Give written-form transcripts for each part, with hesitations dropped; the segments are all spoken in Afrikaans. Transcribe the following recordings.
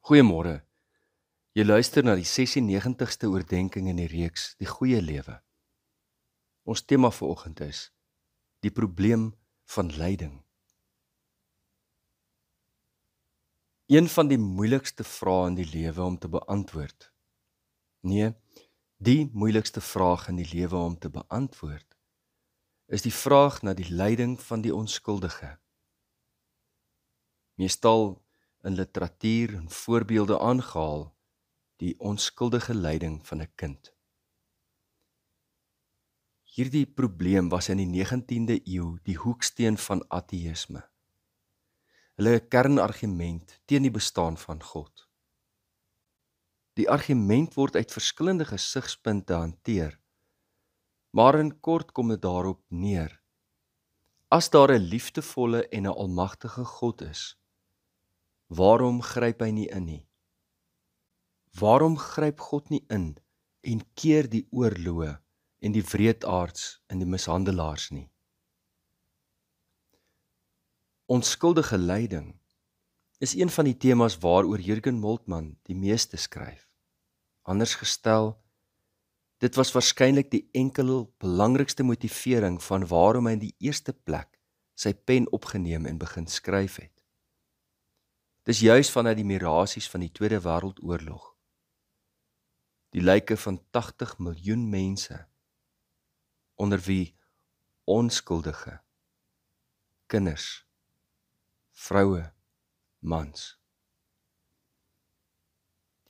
Goeiemôre. Jy luister na die 96ste oordeenking in die reeks Die Goeie Lewe. Ons tema vanoggend is die probleem van lyding. Een van die moeilikste vrae in die lewe om te beantwoord. Nee, die moeilikste vraag in die lewe om te beantwoord is die vraag na die lyding van die onskuldige. Meestal in literatuur en voorbeelde aangehaal die onskuldige lyding van 'n kind. Hierdie probleem was in die 19de eeu die hoeksteen van ateïsme. Hulle kernargument teen die bestaan van God. Die argument word uit verskillende gesigspunte hanteer, maar in kort kom dit daarop neer. As daar 'n liefdevolle en 'n almagtige God is, waarom gryp hy nie in nie? Waarom gryp God nie in en keer die oorloë en die wreedaards en die mishandelaars nie? Onskuldige lyding is een van die temas waaroor Jürgen Moltmann die meeste skryf. Anders gestel, dit was waarskynlik die enkel belangrikste motivering van waarom hy in die eerste plek sy pen opgeneem en begin skryf het. Dis juis vanuit die mirasies van die Tweede Wêreldoorlog. Die lyke van 80 miljoen mense, onder wie onskuldige kinders, vroue, mans.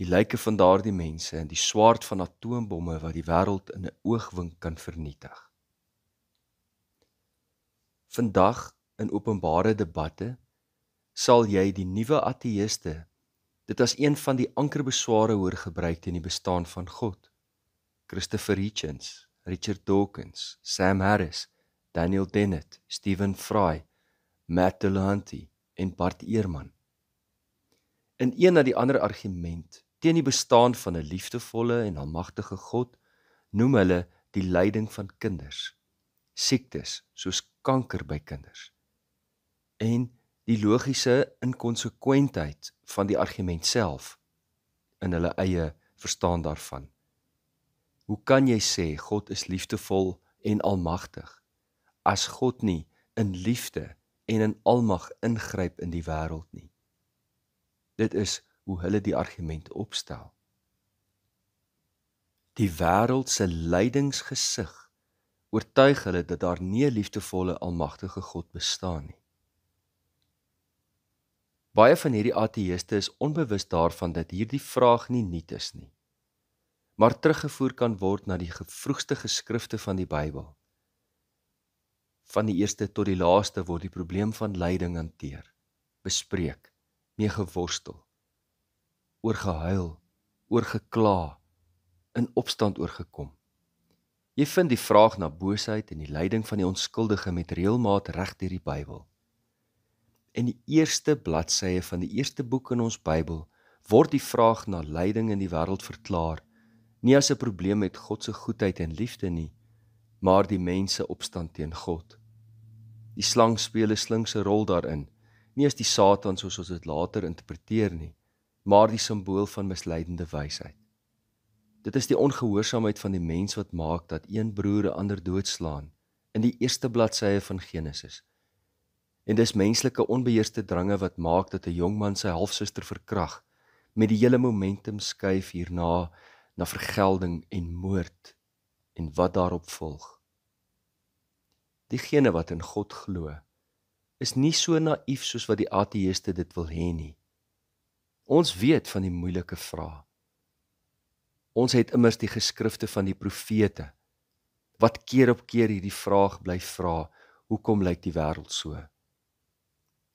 Die lyke van daardie mense en die swaard van atoombomme wat die wêreld in 'n oogwink kan vernietig. Vandag in openbare debatte sal jy die nuwe ateïste dit as een van die ankerbesware hoor gebruik teen die bestaan van God. Christopher Hitchens, Richard Dawkins, Sam Harris, Daniel Dennett, Stephen Fry, Matt Dillahunty en Bart Ehrman. In een na die ander argument teen die bestaan van 'n liefdevolle en almagtige God noem hulle die lyding van kinders, siektes soos kanker by kinders en die logiese inkonsekwentheid van die argument self in hulle eie verstaan daarvan. Hoe kan jy sê God is liefdevol en almagtig as God nie in liefde en in almag ingryp in die wêreld nie? Dit is hoe hulle die argument opstel. Die wêreld se lydingsgesig oortuig hulle dat daar nie 'n liefdevolle almagtige God bestaan nie. Baie van hierdie ateïste is onbewus daarvan dat hierdie vraag nie nuut is nie, maar teruggevoer kan word na die vroegste geskrifte van die Bybel. Van die eerste tot die laaste word die probleem van lyding hanteer, bespreek, mee geworstel, oor gehuil, oor gekla, in opstand oorgekom. Jy vind die vraag na boosheid en die lyding van die onskuldige met reëlmaat reg deur die Bybel. In die eerste bladsye van die eerste boek in ons Bybel word die vraag na lyding in die wêreld verklaar, nie as 'n probleem met God se goedheid en liefde nie, maar die mens se opstand teen God. Die slang speel 'n slinkse rol daarin, nie as die Satan soos ons dit later interpreteer nie, maar die simbool van misleidende wysheid. Dit is die ongehoorsaamheid van die mens wat maak dat een broer 'n ander doodslaan in die eerste bladsye van Genesis. En dis menslike onbeheerste drange wat maak dat 'n jongman sy halfsuster verkrag, met die hele momentum skuif hierna na vergelding en moord en wat daarop volg. Diegene wat in God glo, is nie so naïef soos wat die ateïste dit wil hê nie. Ons weet van die moeilike vrae. Ons het immers die geskrifte van die profete, wat keer op keer hierdie vraag bly vra, hoekom lyk die wêreld so?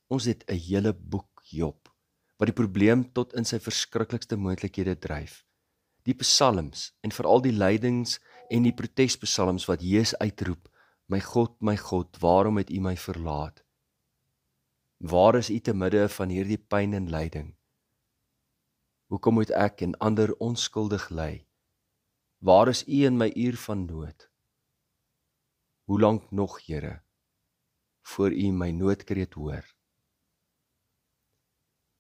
Ons het 'n hele boek Job, wat die probleem tot in sy verskriklikste moontlikhede dryf. Die psalms en veral die lydings en die protespsalms wat Jesus uitroep, my God, waarom het U my verlaat? Waar is U te midde van hierdie pyn en lyding? Hoekom moet ek en ander onskuldig ly? Waar is U in my uur van nood? Hoe lank nog, Here, voor U my noodkreet hoor?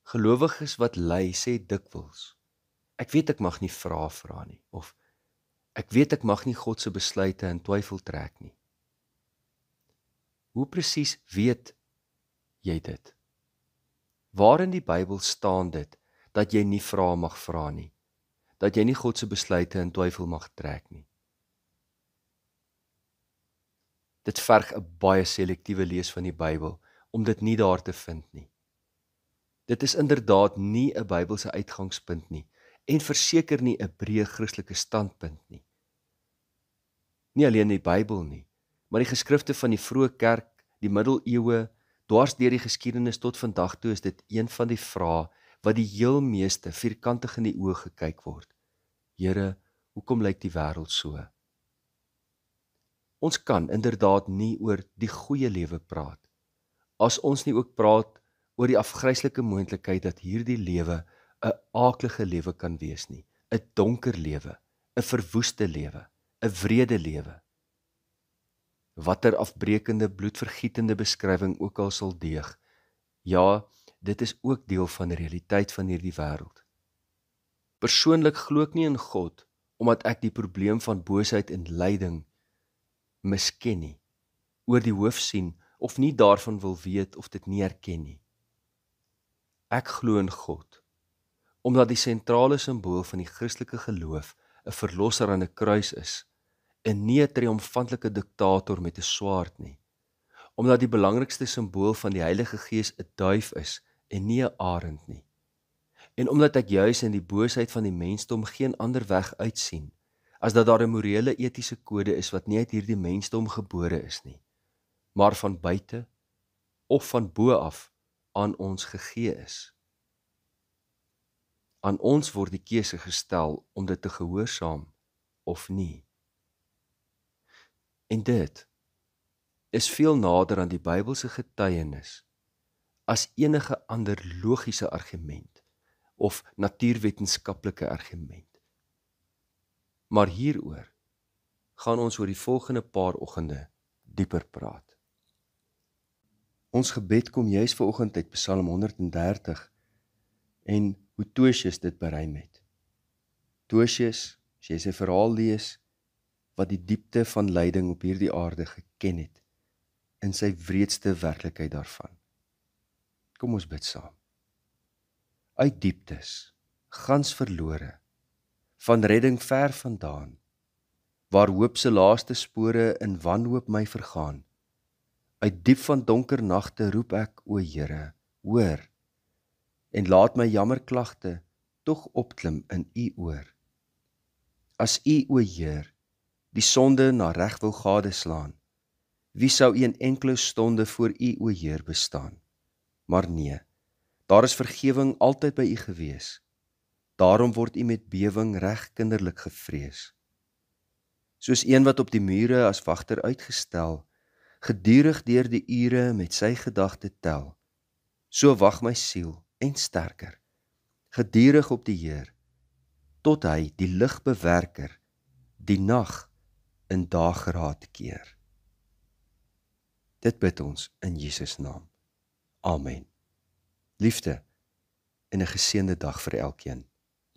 Gelowiges wat ly sê dikwels, ek weet ek mag nie vra nie, of ek weet ek mag nie God se besluite in twyfel trek nie. Hoe presies weet jy dit? Waar in die Bybel staan dit, dat jy nie mag vra nie, dat jy nie God se besluite in twyfel mag trek nie? Dit verg 'n baie selektiewe lees van die Bybel, om dit nie daar te vind nie. Dit is inderdaad nie 'n Bybelse uitgangspunt nie, en verseker nie 'n breë Christelike standpunt nie. Nie alleen die Bybel nie, maar die geskrifte van die vroeë kerk, die middeleeue, dwars deur die geskiedenis tot vandag toe is dit een van die vrae wat die heel meeste vierkantig in die oë gekyk word. Here, hoekom lyk die wêreld so? Ons kan inderdaad nie oor die goeie lewe praat, as ons nie ook praat oor die afgryslike moontlikheid dat hierdie lewe 'n aaklige lewe kan wees nie, 'n donker lewe, 'n verwoeste lewe, 'n wrede lewe. Watter afbreekende, bloedvergietende beskrywing ook al sal deeg, ja, dit is ook deel van die realiteit van hierdie wêreld. Persoonlik glo ek nie in God, omdat ek die probleem van boosheid en lyding misken nie, oor die hoof sien, of nie daarvan wil weet of dit nie erken nie. Ek glo in God, omdat die sentrale simbool van die Christelike geloof 'n verlosser aan 'n kruis is, en nie 'n triomfantelike diktator met 'n swaard nie, omdat die belangrikste simbool van die Heilige Gees 'n duif is, en nie 'n arend nie, en omdat ek juis in die boosheid van die mensdom geen ander weg uitsien, as dat daar 'n morele etiese kode is wat nie uit hierdie mensdom gebore is nie, maar van buite of van bo af aan ons gegee is. Aan ons word die keuse gestel om dit te gehoorsaam of nie. En dit is veel nader aan die Bybelse getuienis as enige ander logiese argument of natuurwetenskaplike argument. Maar hieroor gaan ons oor die volgende paar oggende dieper praat. Ons gebed kom juis vanoggend uit Psalm 130 en hoe Tosjes dit bereim het. Tosjes, as jy sy verhaal lees, wat die diepte van lyding op hierdie aarde geken het, in sy wreedste werklikheid daarvan. Kom ons bid saam. Uit dieptes, gans verlore, van redding ver vandaan, waar hoop se laaste spore in wanhoop my vergaan, uit diep van donker nagte roep ek, o Here, hoor, en laat my jammerklagte tog opklim in U oor. As U, o Heer, die sonde na reg wil gadeslaan, wie sou een enkele stonde voor U, o Heer, bestaan? Maar nee, daar is vergewing altyd by U gewees, daarom word U met bewing reg kinderlik gevrees. Soos een wat op die mure as wagter uitgestel, gedurig deur die ure met sy gedagte tel, so wag my siel en sterker, gedurig op die Heer, tot hy die lig bewerker, die nag in dageraad keer. Dit bid ons in Jesus naam. Amen. Liefde en 'n geseënde dag vir elkeen.